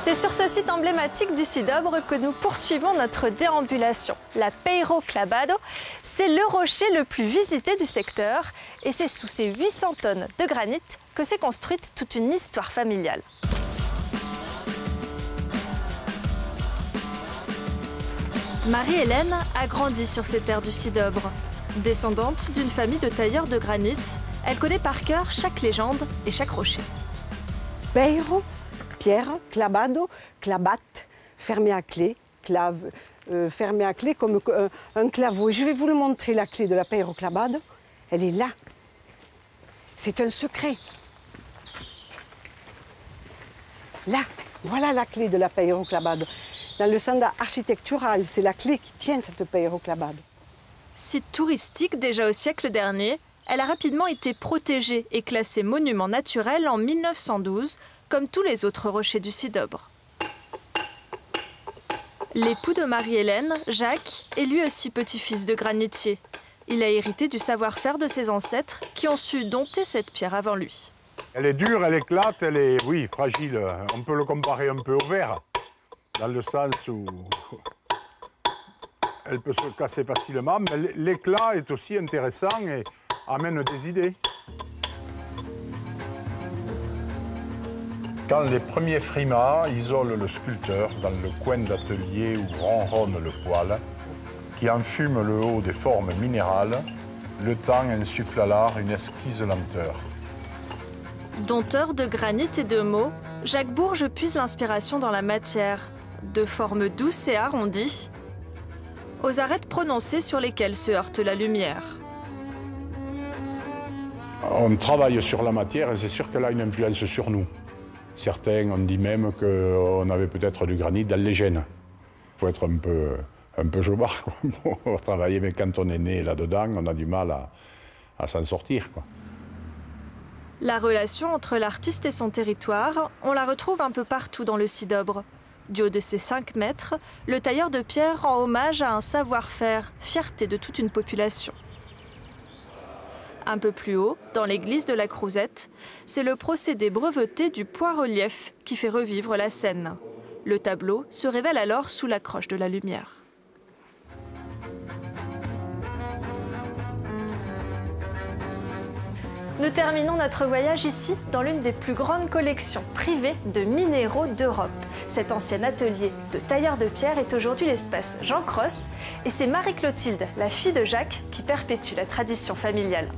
C'est sur ce site emblématique du Cidobre que nous poursuivons notre déambulation. La Peiro Clavado, c'est le rocher le plus visité du secteur et c'est sous ces 800 tonnes de granit que s'est construite toute une histoire familiale. Marie-Hélène a grandi sur ces terres du Cidobre. Descendante d'une famille de tailleurs de granit, elle connaît par cœur chaque légende et chaque rocher. Peiro, pierre, clavado, clavat, fermé à clé, clave, fermé à clé comme un claveau. Et je vais vous le montrer, la clé de la Peiro Clavado. Elle est là. C'est un secret. Là, voilà la clé de la Peiro Clavado. Dans le standard architectural, c'est la clé qui tient cette Peiro Clavado. Site touristique déjà au siècle dernier, elle a rapidement été protégée et classée monument naturel en 1912, comme tous les autres rochers du Cidobre. L'époux de Marie-Hélène, Jacques, est lui aussi petit-fils de granitier. Il a hérité du savoir-faire de ses ancêtres qui ont su dompter cette pierre avant lui. Elle est dure, elle éclate, elle est, oui, fragile. On peut le comparer un peu au verre, dans le sens où elle peut se casser facilement, mais l'éclat est aussi intéressant et amène des idées. Quand les premiers frimas isolent le sculpteur dans le coin d'atelier où ronronne le poêle, qui enfume le haut des formes minérales, le temps insuffle à l'art une exquise lenteur. Dompteur de granit et de mots, Jacques Bourges puise l'inspiration dans la matière, de formes douces et arrondies, aux arêtes prononcées sur lesquelles se heurte la lumière. On travaille sur la matière et c'est sûr qu'elle a une influence sur nous. Certains ont dit même qu'on avait peut-être du granit dans les gènes. Il faut être un peu jobard pour travailler, mais quand on est né là-dedans, on a du mal à s'en sortir, quoi. La relation entre l'artiste et son territoire, on la retrouve un peu partout dans le Cidobre. Du haut de ses 5 mètres, le tailleur de pierre rend hommage à un savoir-faire, fierté de toute une population. Un peu plus haut, dans l'église de la Crouzette, c'est le procédé breveté du point-relief qui fait revivre la scène. Le tableau se révèle alors sous l'accroche de la lumière. Nous terminons notre voyage ici, dans l'une des plus grandes collections privées de minéraux d'Europe. Cet ancien atelier de tailleur de pierre est aujourd'hui l'espace Jean Cros et c'est Marie-Clotilde, la fille de Jacques, qui perpétue la tradition familiale.